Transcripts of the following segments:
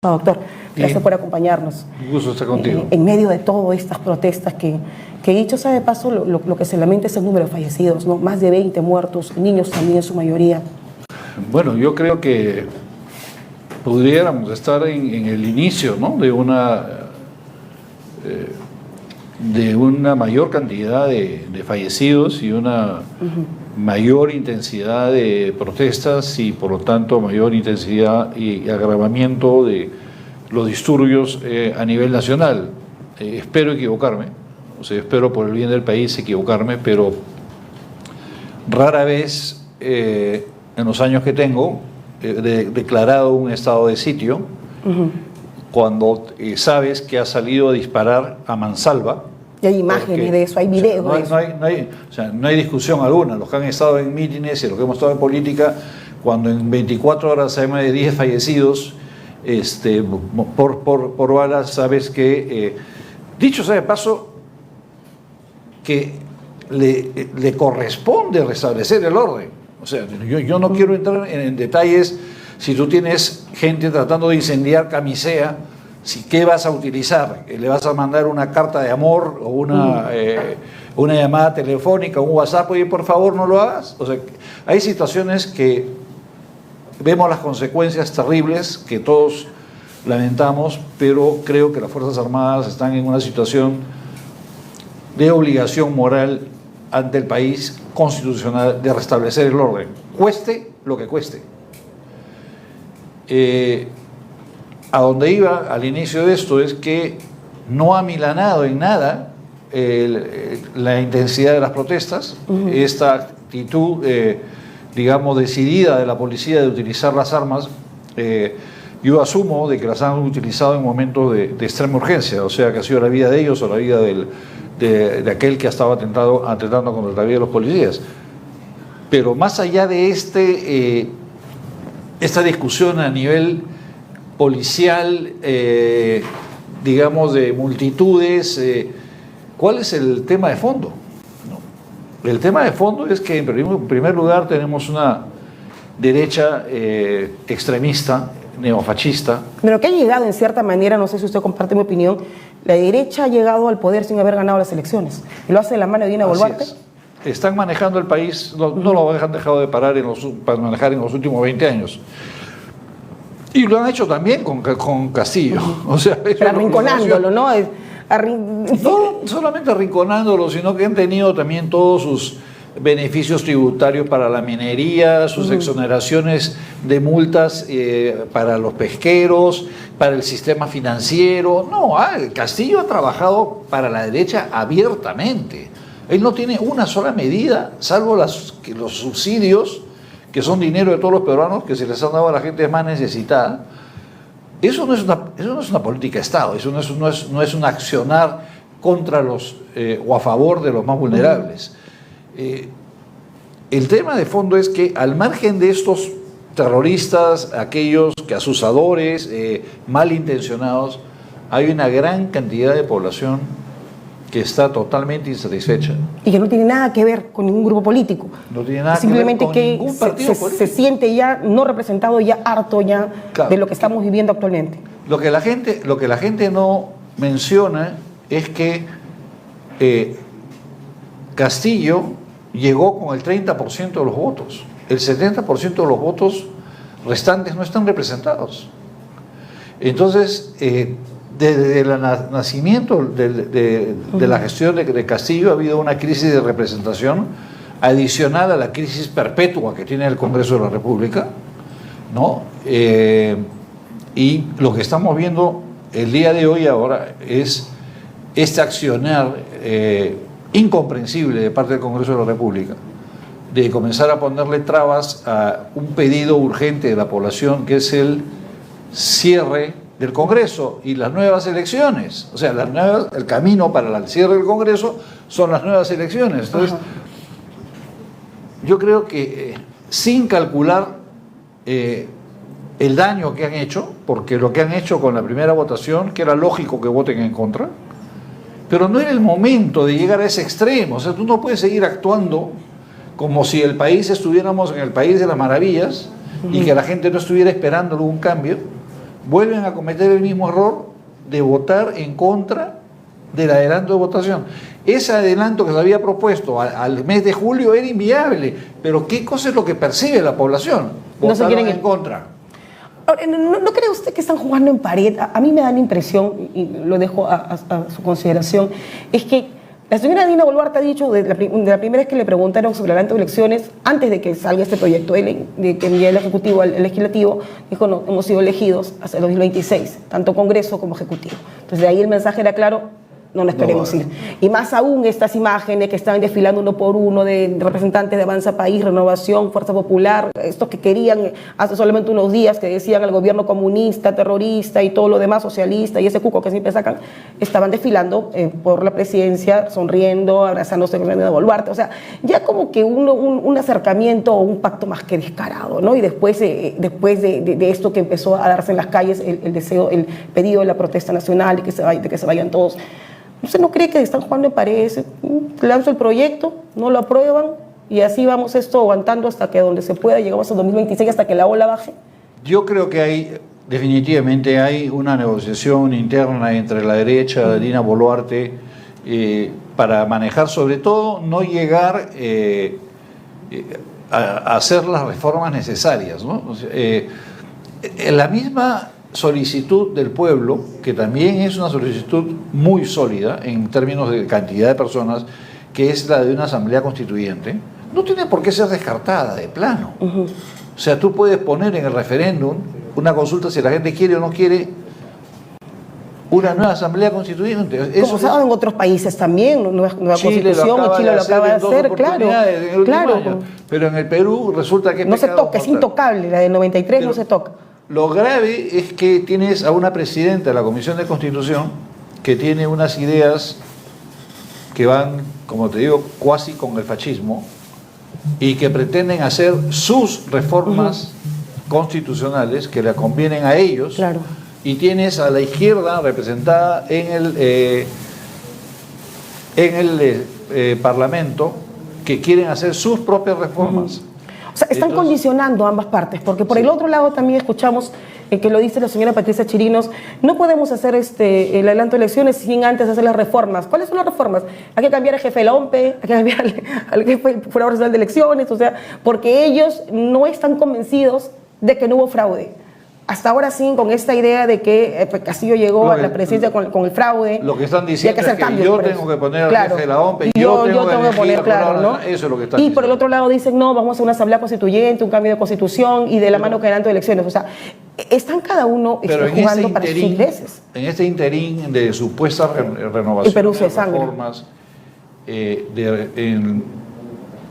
No, doctor, gracias Bien. por acompañarnos. Un gusto estar contigo. En medio de todas estas protestas que dicho sea de paso, lo que se lamenta es el número de fallecidos, ¿no? Más de 20 muertos, niños también en su mayoría. Bueno, yo creo que pudiéramos estar en el inicio, ¿no?, de una mayor cantidad de fallecidos y una mayor intensidad de protestas y por lo tanto mayor intensidad y agravamiento de los disturbios a nivel nacional. Espero equivocarme, o sea, espero por el bien del país equivocarme, pero rara vez en los años que tengo declarado un estado de sitio cuando sabes que ha salido a disparar a mansalva. Y hay imágenes de eso, hay videos de eso. No hay discusión alguna. Los que han estado en mítines y los que hemos estado en política, cuando en 24 horas hay más de 10 fallecidos por balas, sabes que, dicho sea de paso, que le corresponde restablecer el orden. O sea, yo no quiero entrar en detalles. Si tú tienes gente tratando de incendiar Camisea, ¿qué vas a utilizar? ¿Le vas a mandar una carta de amor o una llamada telefónica, un WhatsApp? Oye, por favor, no lo hagas. O sea, hay situaciones que vemos las consecuencias terribles que todos lamentamos, pero creo que las Fuerzas Armadas están en una situación de obligación moral ante el país constitucional de restablecer el orden, cueste lo que cueste. A donde iba al inicio de esto es que no ha milanado en nada la intensidad de las protestas, esta actitud, digamos, decidida de la policía de utilizar las armas. Yo asumo de que las han utilizado en momentos de extrema urgencia, o sea, que ha sido la vida de ellos o la vida de aquel que estaba atentando contra la vida de los policías. Pero más allá de esta discusión a nivel policial, digamos, de multitudes, ¿cuál es el tema de fondo? ¿No? El tema de fondo es que, en primer lugar, tenemos una derecha extremista, neofascista. Pero que ha llegado en cierta manera, no sé si usted comparte mi opinión, la derecha ha llegado al poder sin haber ganado las elecciones. ¿Y lo hace de la mano de Dina Boluarte? Están manejando el país, no lo han dejado de parar para manejar en los últimos 20 años. Y lo han hecho también con Castillo. O sea, pero arrinconándolo, ¿no? No solamente arrinconándolo, sino que han tenido también todos sus beneficios tributarios para la minería, sus exoneraciones de multas para los pesqueros, para el sistema financiero. No, Castillo ha trabajado para la derecha abiertamente. Él no tiene una sola medida, salvo los subsidios, que son dinero de todos los peruanos que se les han dado a la gente más necesitada. Eso no es una política de Estado, eso no es un accionar contra o a favor de los más vulnerables. El tema de fondo es que al margen de estos terroristas, aquellos que asusadores, malintencionados, hay una gran cantidad de población que está totalmente insatisfecha. Y que no tiene nada que ver con ningún grupo político. No tiene nada simplemente que ver con ningún partido político. Se siente ya no representado, ya harto ya de lo que estamos viviendo actualmente. Lo que la gente no menciona es que Castillo llegó con el 30% de los votos. El 70% de los votos restantes no están representados. Entonces, desde el nacimiento de la gestión de Castillo ha habido una crisis de representación adicional a la crisis perpetua que tiene el Congreso de la República, ¿no? Y lo que estamos viendo el día de hoy ahora es este accionar incomprensible de parte del Congreso de la República de comenzar a ponerle trabas a un pedido urgente de la población, que es el cierre del Congreso y las nuevas elecciones. O sea, el camino para el cierre del Congreso son las nuevas elecciones. Entonces, yo creo que sin calcular el daño que han hecho, porque lo que han hecho con la primera votación, que era lógico que voten en contra, pero no era el momento de llegar a ese extremo. O sea, tú no puedes seguir actuando como si estuviéramos en el país de las maravillas y que la gente no estuviera esperando algún cambio, vuelven a cometer el mismo error de votar en contra del adelanto de votación. Ese adelanto que se había propuesto al mes de julio era inviable, pero ¿qué cosa es lo que percibe la población? No se Votaron quieren en contra. Ahora, ¿no cree usted que están jugando en pared? A mí me da la impresión, y lo dejo a su consideración, es que la señora Dina Boluarte ha dicho, de la primera vez que le preguntaron sobre el adelanto de elecciones, antes de que salga este proyecto de que envíe el Ejecutivo al Legislativo, dijo: no, hemos sido elegidos hasta el 2026, tanto Congreso como Ejecutivo. Entonces de ahí el mensaje era claro: no nos queremos ir. Y más aún estas imágenes que estaban desfilando uno por uno de representantes de Avanza País, Renovación, Fuerza Popular, estos que querían hace solamente unos días, que decían al gobierno comunista, terrorista y todo lo demás, socialista, y ese cuco que siempre sacan, estaban desfilando por la presidencia, sonriendo, abrazándose con Dina Boluarte. O sea, ya como que un acercamiento o un pacto más que descarado, ¿no? Y después de esto que empezó a darse en las calles, el deseo, el pedido de la protesta nacional de que se vayan todos. ¿Usted no cree que están jugando en paredes? Lanzo el proyecto, no lo aprueban y así vamos esto aguantando hasta que donde se pueda, llegamos al 2026, hasta que la ola baje. Yo creo que definitivamente hay una negociación interna entre la derecha, Dina Boluarte, para manejar, sobre todo, no llegar a hacer las reformas necesarias, ¿no? La misma solicitud del pueblo, que también es una solicitud muy sólida en términos de cantidad de personas, que es la de una asamblea constituyente, no tiene por qué ser descartada de plano. O sea, tú puedes poner en el referéndum una consulta si la gente quiere o no quiere una nueva asamblea constituyente. Como saben en otros países también, nueva constitución, y Chile lo acaba de hacer, claro. Pero en el Perú resulta que no se toca, es intocable, la del 93 no se toca. Lo grave es que tienes a una presidenta de la Comisión de Constitución que tiene unas ideas que van, como te digo, cuasi con el fascismo, y que pretenden hacer sus reformas constitucionales que le convienen a ellos. Claro. Y tienes a la izquierda representada en el Parlamento, que quieren hacer sus propias reformas. O sea, están condicionando ambas partes, porque por el otro lado también escuchamos que lo dice la señora Patricia Chirinos: no podemos hacer el adelanto de elecciones sin antes hacer las reformas. ¿Cuáles son las reformas? Hay que cambiar al jefe de la OMPE, hay que cambiar al jefe del Procurador Nacional de Elecciones, o sea, porque ellos no están convencidos de que no hubo fraude. Hasta ahora sí, con esta idea de que Castillo llegó a la presidencia con el fraude. Lo que están diciendo es que yo tengo que poner al jefe de la OMPE, yo tengo que poner, claro, ¿no? Eso es lo que están y diciendo. por el otro lado dicen: no, vamos a hacer una asamblea constituyente, un cambio de constitución, y de la mano que adelanto de elecciones. O sea, están cada uno jugando para sus intereses. En este interín de supuesta renovación Perú se de sangra. reformas, en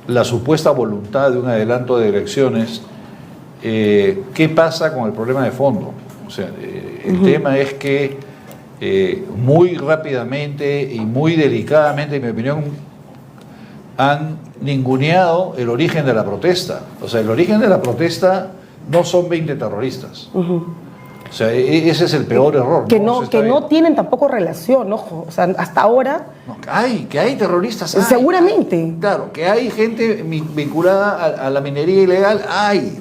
la supuesta voluntad de un adelanto de elecciones, ¿qué pasa con el problema de fondo? O sea, el tema es que muy rápidamente y muy delicadamente, en mi opinión, han ninguneado el origen de la protesta. O sea, el origen de la protesta no son 20 terroristas. O sea, ese es el peor error. Que no tienen tampoco relación, ojo. O sea, hasta ahora... No, que hay terroristas. Seguramente. Claro, que hay gente vinculada a la minería ilegal,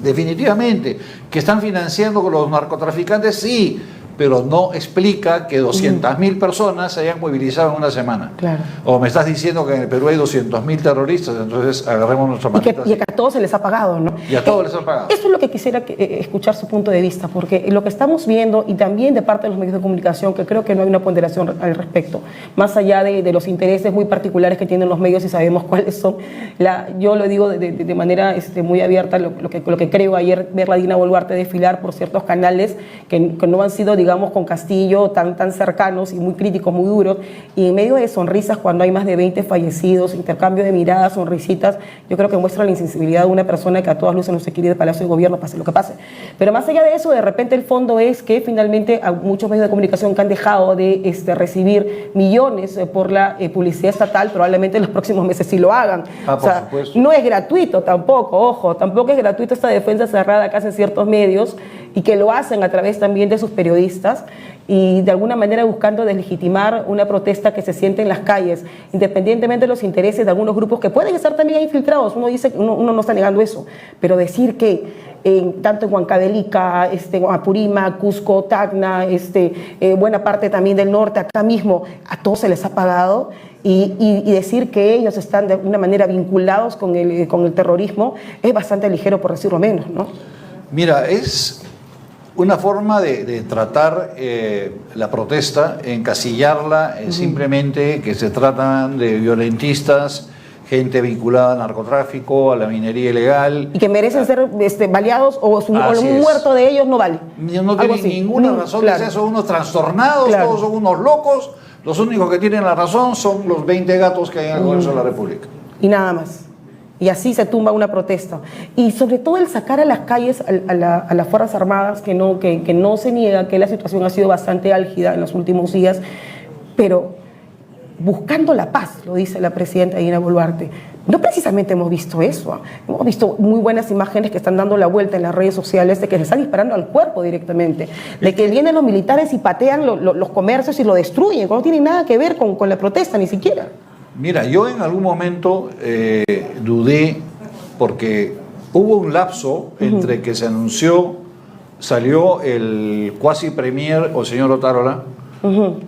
definitivamente. Que están financiando con los narcotraficantes, sí, pero no explica que 200.000 personas se hayan movilizado en una semana. Claro. O me estás diciendo que en el Perú hay 200.000 terroristas, entonces agarremos nuestra maldita. Y que a todos se les ha pagado, ¿no? Y a todos les ha pagado. Eso es lo que quisiera escuchar su punto de vista, porque lo que estamos viendo, y también de parte de los medios de comunicación, que creo que no hay una ponderación al respecto, más allá de los intereses muy particulares que tienen los medios y sabemos cuáles son, yo lo digo de manera muy abierta, lo que creo ayer, ver a Dina Boluarte desfilar por ciertos canales que no han sido, digamos, con Castillo tan cercanos y muy críticos, muy duros, y en medio de sonrisas cuando hay más de 20 fallecidos, intercambio de miradas, sonrisitas, yo creo que muestra la insensibilidad de una persona que a todas luces no se quiere ir del Palacio de Gobierno, pase lo que pase. Pero más allá de eso, de repente el fondo es que finalmente a muchos medios de comunicación que han dejado de recibir millones por la publicidad estatal, probablemente en los próximos meses sí lo hagan. O sea, no es gratuito tampoco, ojo, tampoco es gratuito esta defensa cerrada que hacen ciertos medios, y que lo hacen a través también de sus periodistas y de alguna manera buscando deslegitimar una protesta que se siente en las calles, independientemente de los intereses de algunos grupos que pueden estar también infiltrados. Uno no está negando eso, pero decir que tanto en Huancavelica, Apurímac, Cusco, Tacna, buena parte también del norte, acá mismo, a todos se les ha pagado y decir que ellos están de alguna manera vinculados con el terrorismo es bastante ligero, por decirlo menos, ¿no? Mira, es una forma de tratar la protesta, encasillarla simplemente que se tratan de violentistas, gente vinculada al narcotráfico, a la minería ilegal. Y que merecen ser baleados o un muerto de ellos no vale. No tienen ninguna razón de ser, son unos trastornados, todos son unos locos. Los únicos que tienen la razón son los 20 gatos que hay en el Congreso de la República. Y nada más. Y así se tumba una protesta. Y sobre todo el sacar a las calles a las Fuerzas Armadas, que no se niega que la situación ha sido bastante álgida en los últimos días, pero buscando la paz, lo dice la presidenta Dina Boluarte. No precisamente hemos visto eso. Hemos visto muy buenas imágenes que están dando la vuelta en las redes sociales de que se están disparando al cuerpo directamente, de que vienen los militares y patean los comercios y lo destruyen, que no tiene nada que ver con la protesta ni siquiera. Mira, yo en algún momento dudé porque hubo un lapso entre que se anunció, salió el cuasi premier o señor Otárola,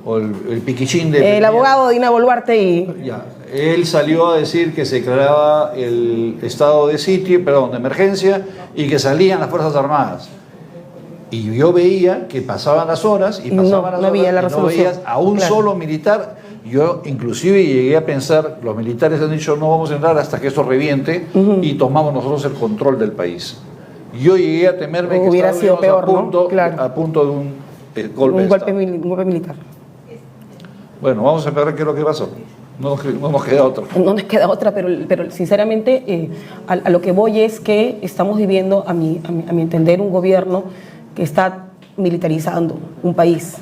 o el piquichín de... El abogado Dina Boluarte y... Ya, él salió a decir que se declaraba el estado de sitio, de emergencia, y que salían las Fuerzas Armadas. Y yo veía que pasaban las horas y pasaban las horas y no veías a un solo militar. Yo inclusive llegué a pensar, los militares han dicho no vamos a entrar hasta que esto reviente y tomamos nosotros el control del país. Yo llegué a temerme que hubiera sido peor, a punto de un golpe militar. Bueno, vamos a ver qué es lo que pasó. No nos queda otra. No nos queda otra, pero sinceramente a lo que voy es que estamos viviendo, a mi entender, un gobierno que está militarizando un país.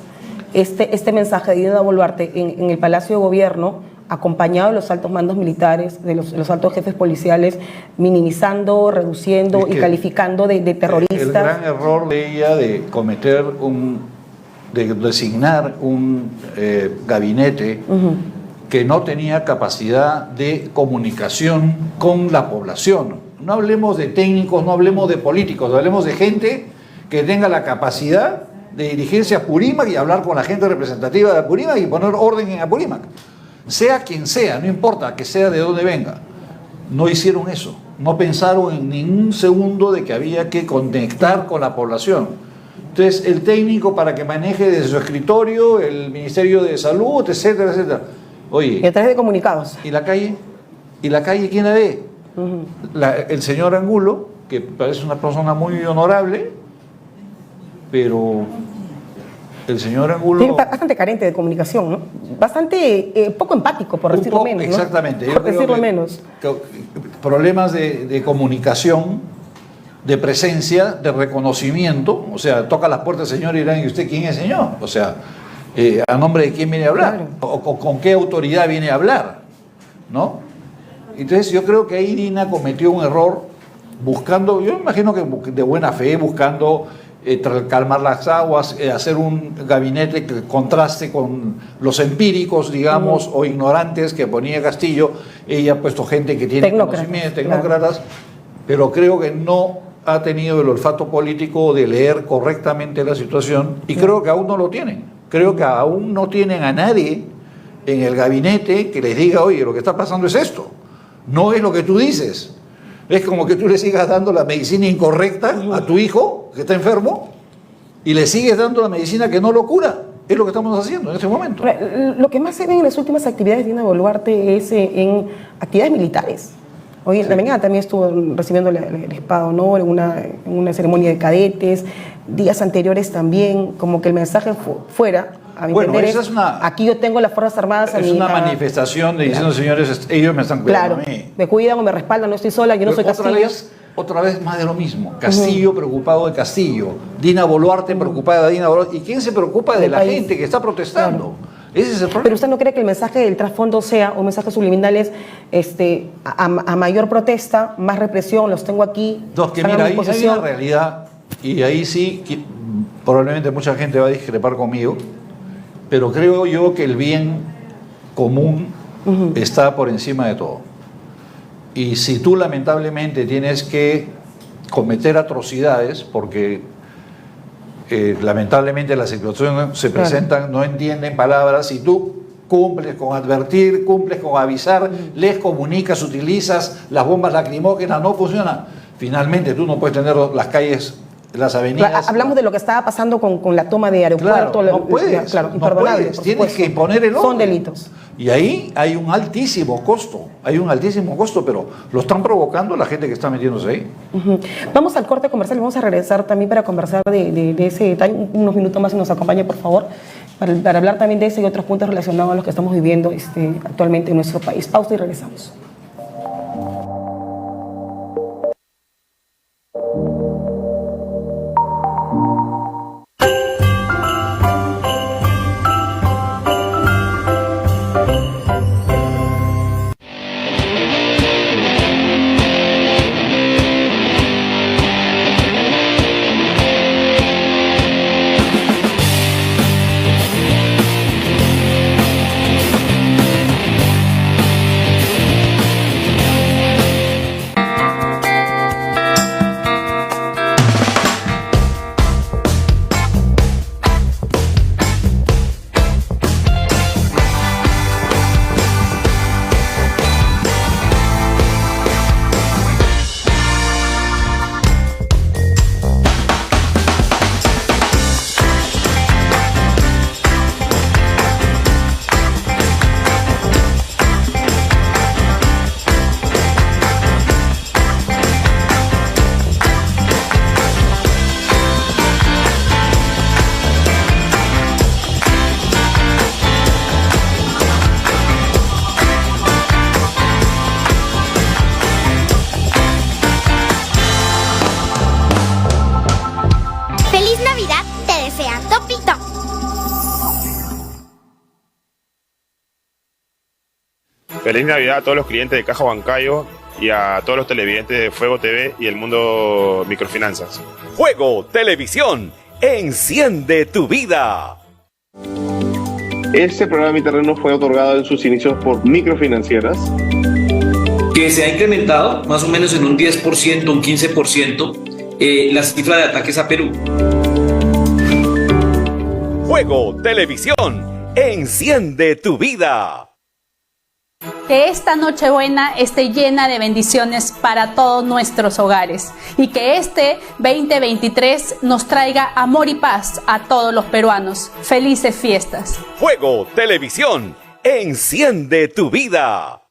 Este mensaje de Dina Boluarte en el Palacio de Gobierno, acompañado de los altos mandos militares, de los altos jefes policiales, minimizando, reduciendo y calificando de terroristas. El gran error de ella de cometer de designar un gabinete que no tenía capacidad de comunicación con la población. No hablemos de técnicos, no hablemos de políticos, hablemos de gente que tenga la capacidad de dirigirse a Apurímac y hablar con la gente representativa de Apurímac y poner orden en Apurímac. Sea quien sea, no importa que sea de dónde venga. No hicieron eso. No pensaron en ningún segundo de que había que conectar con la población. Entonces, el técnico para que maneje desde su escritorio, el Ministerio de Salud, etcétera, etcétera. Oye. Y a través de comunicados. ¿Y la calle? ¿Y la calle quién la ve? El señor Angulo, que parece una persona muy honorable, pero el señor Angulo... Bastante carente de comunicación, ¿no? Bastante poco empático, por decirlo menos. Exactamente. ¿no? Por decirlo menos. Problemas de comunicación, de presencia, de reconocimiento. O sea, toca las puertas, señor, y dirán, ¿y usted quién es, señor? O sea, ¿a nombre de quién viene a hablar? Claro. O con qué autoridad viene a hablar, ¿no? Entonces yo creo que ahí Dina cometió un error buscando, yo imagino que de buena fe, buscando calmar las aguas, hacer un gabinete que contraste con los empíricos, digamos, o ignorantes que ponía Castillo. Ella ha puesto gente que tiene conocimiento, tecnócratas, claro. Pero creo que no ha tenido el olfato político de leer correctamente la situación y creo que aún no lo tienen. Creo que aún no tienen a nadie en el gabinete que les diga, oye, lo que está pasando es esto, no es lo que tú dices. Es como que tú le sigas dando la medicina incorrecta a tu hijo que está enfermo y le sigues dando la medicina que no lo cura. Es lo que estamos haciendo en este momento. Lo que más se ve en las últimas actividades de Dina Boluarte es en actividades militares. Hoy en la mañana también estuvo recibiendo el Espada de Honor en una ceremonia de cadetes. Días anteriores también, como que el mensaje fuera... Bueno, esa es aquí yo tengo las Fuerzas Armadas. Es una manifestación de diciendo, señores, ellos me están cuidando a mí. Me cuidan o me respaldan, no estoy sola, yo no soy Castillo. Otra vez más de lo mismo. Castillo preocupado de Castillo. Dina Boluarte preocupada de Dina Boluarte. ¿Y quién se preocupa de la gente que está protestando? Claro. Ese es el problema. Pero usted no cree que el mensaje del trasfondo sea un mensaje subliminal es a mayor protesta, más represión, los tengo aquí. No, que mira, hay una realidad y ahí sí, probablemente mucha gente va a discrepar conmigo, pero creo yo que el bien común está por encima de todo. Y si tú lamentablemente tienes que cometer atrocidades, porque lamentablemente las situaciones se presentan, no entienden palabras, y tú cumples con advertir, cumples con avisar, les comunicas, utilizas las bombas lacrimógenas, no funciona. Finalmente tú no puedes tener las calles, las avenidas. Hablamos de lo que estaba pasando con la toma de aeropuerto. Claro, no puedes, claro, no imperdonable, puedes, tienes que imponer el orden. Son delitos. Y ahí hay un altísimo costo, pero lo están provocando la gente que está metiéndose ahí. Vamos al corte comercial y vamos a regresar también para conversar de ese detalle. Unos minutos más y nos acompañe, por favor, para hablar también de ese y otros puntos relacionados a los que estamos viviendo actualmente en nuestro país. Pausa y regresamos. Feliz Navidad a todos los clientes de Caja Huancayo y a todos los televidentes de Fuego TV y el mundo microfinanzas. Fuego Televisión, enciende tu vida. Este programa Mi Terreno fue otorgado en sus inicios por microfinancieras, que se ha incrementado más o menos en un 10%, un 15%, la cifra de ataques a Perú. Fuego Televisión, enciende tu vida. Que esta Nochebuena esté llena de bendiciones para todos nuestros hogares y que este 2023 nos traiga amor y paz a todos los peruanos. Felices fiestas. Fuego Televisión, enciende tu vida.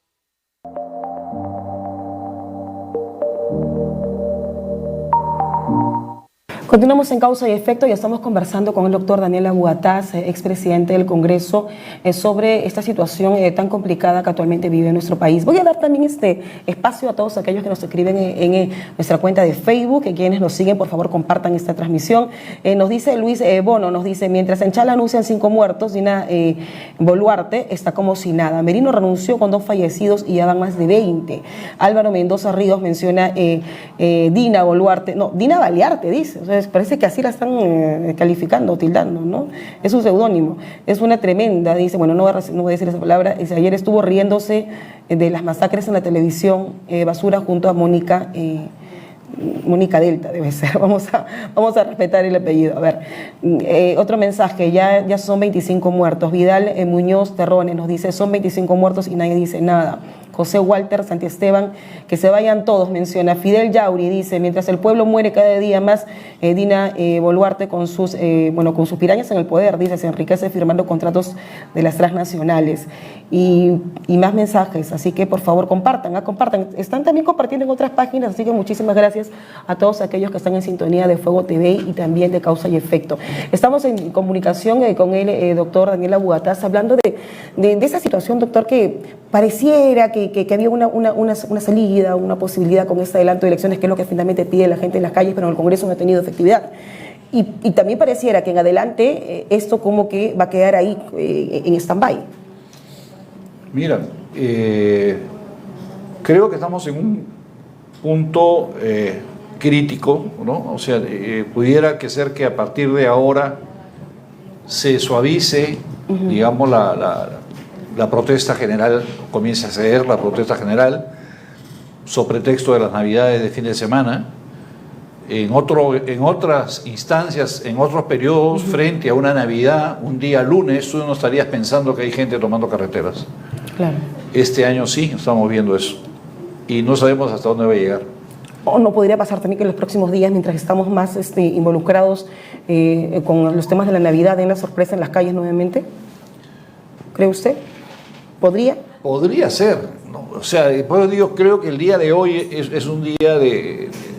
Continuamos en Causa y Efecto y estamos conversando con el doctor Daniel Abugataz, expresidente del Congreso, sobre esta situación tan complicada que actualmente vive nuestro país. Voy a dar también este espacio a todos aquellos que nos escriben en nuestra cuenta de Facebook, que quienes nos siguen, por favor, compartan esta transmisión. Nos dice Luis Bono, nos dice, mientras en Chala anuncian 5 muertos, Dina Boluarte está como si nada. Merino renunció con 2 fallecidos y ya van más de 20. Álvaro Mendoza Ríos menciona Dina Boluarte, no, Dina Balearte, dice. O sea, parece que así la están calificando, tildando, ¿no? Es un seudónimo, es una tremenda, dice, bueno, no voy a decir esa palabra, ayer estuvo riéndose de las masacres en la televisión, basura junto a Mónica Delta, debe ser, vamos a respetar el apellido. A ver, otro mensaje, ya son 25 muertos, Vidal Muñoz Terrones nos dice, son 25 muertos y nadie dice nada. José Walter Santiesteban, que se vayan todos, menciona. Fidel Yauri dice, mientras el pueblo muere cada día más, Dina Boluarte con sus pirañas en el poder, dice, se enriquece firmando contratos de las transnacionales. Y más mensajes, así que por favor compartan. Están también compartiendo en otras páginas, así que muchísimas gracias a todos aquellos que están en sintonía de Fuego TV y también de Causa y Efecto. Estamos en comunicación con el doctor Daniel Abugataz, hablando de esa situación, doctor, que pareciera que había una salida, una posibilidad con este adelanto de elecciones, que es lo que finalmente pide la gente en las calles, pero en el Congreso no ha tenido efectividad. Y también pareciera que en adelante esto como que va a quedar ahí en stand-by. Mira, creo que estamos en un punto crítico, ¿no? O sea, pudiera que ser que a partir de ahora se suavice, digamos, la protesta general, comience a ceder la protesta general, sobre pretexto de las navidades de fin de semana. En otras instancias, en otros periodos, frente a una Navidad, un día lunes, tú no estarías pensando que hay gente tomando carreteras. Claro. Este año sí, estamos viendo eso. Y no sabemos hasta dónde va a llegar. ¿O no podría pasar también que en los próximos días, mientras estamos más involucrados con los temas de la Navidad, den la sorpresa en las calles nuevamente? ¿Cree usted? ¿Podría? Podría ser, ¿no? O sea, después digo, creo que el día de hoy es un día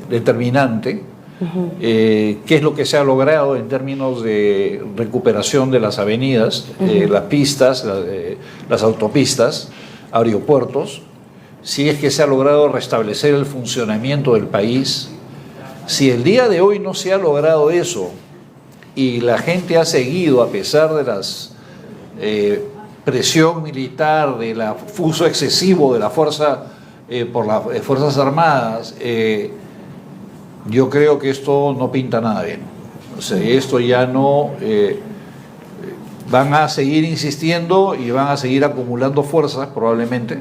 determinante. ¿Qué es lo que se ha logrado en términos de recuperación de las avenidas, las pistas, las autopistas, aeropuertos? Si es que se ha logrado restablecer el funcionamiento del país. Si el día de hoy no se ha logrado eso y la gente ha seguido, a pesar de las presión militar, del uso excesivo de la fuerza por las Fuerzas Armadas, yo creo que esto no pinta nada bien. O sea, esto ya no... van a seguir insistiendo y van a seguir acumulando fuerzas, probablemente,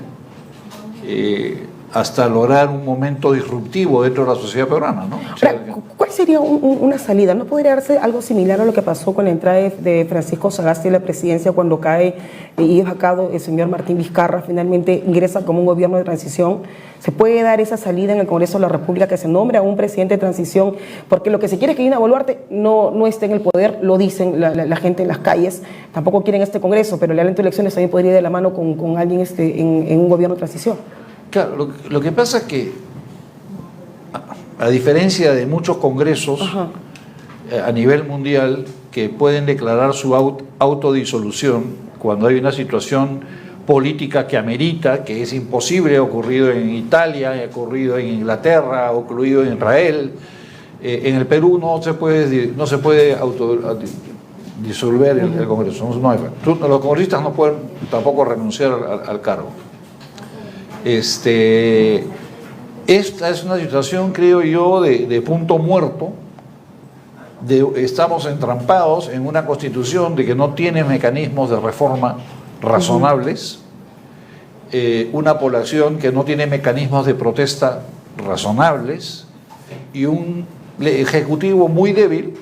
hasta lograr un momento disruptivo dentro de la sociedad peruana, ¿no? O sea, ¿cuál sería una salida? ¿No podría darse algo similar a lo que pasó con la entrada de Francisco Sagasti a la presidencia cuando cae y es vacado el señor Martín Vizcarra, finalmente ingresa como un gobierno de transición? ¿Se puede dar esa salida en el Congreso de la República, que se nombre a un presidente de transición? Porque lo que se quiere es que Dina Boluarte no esté en el poder, lo dicen la gente en las calles, tampoco quieren este Congreso, pero el adelanto de elecciones también podría ir de la mano con alguien en un gobierno de transición. Claro, lo que pasa es que, a diferencia de muchos congresos a nivel mundial que pueden declarar su autodisolución cuando hay una situación política que amerita, que es imposible, ha ocurrido en Italia, ha ocurrido en Inglaterra, ha ocurrido en Israel, en el Perú no se puede disolver el Congreso. Los congresistas no pueden tampoco renunciar al cargo. Esta es una situación, creo yo, de punto muerto. Estamos entrampados en una constitución de que no tiene mecanismos de reforma razonables, una población que no tiene mecanismos de protesta razonables y un ejecutivo muy débil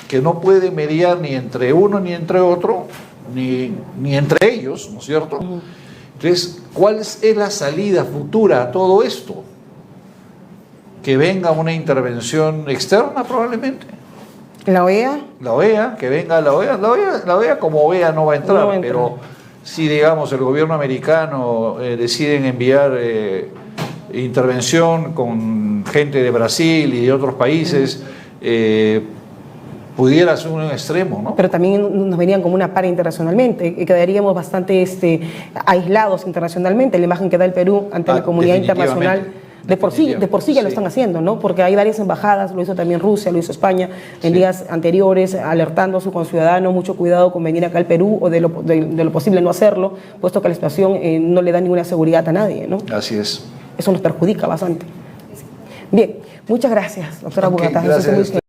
que no puede mediar ni entre uno ni entre otro, ni entre ellos, ¿no es cierto? Entonces, ¿cuál es la salida futura a todo esto? Que venga una intervención externa probablemente. ¿La OEA? La OEA, que venga la OEA. La OEA como OEA no va a entrar, pero si, digamos, el gobierno americano deciden enviar intervención con gente de Brasil y de otros países, pudiera ser un extremo, ¿no? Pero también nos verían como una para internacionalmente, y quedaríamos bastante aislados internacionalmente. La imagen que da el Perú ante la comunidad internacional, de por sí ya lo están haciendo, ¿no? Porque hay varias embajadas, lo hizo también Rusia, lo hizo España en días anteriores, alertando a su conciudadano, mucho cuidado con venir acá al Perú, o de lo posible no hacerlo, puesto que la situación no le da ninguna seguridad a nadie, ¿no? Así es. Eso nos perjudica bastante. Bien, muchas gracias, doctora Bogotá. Gracias.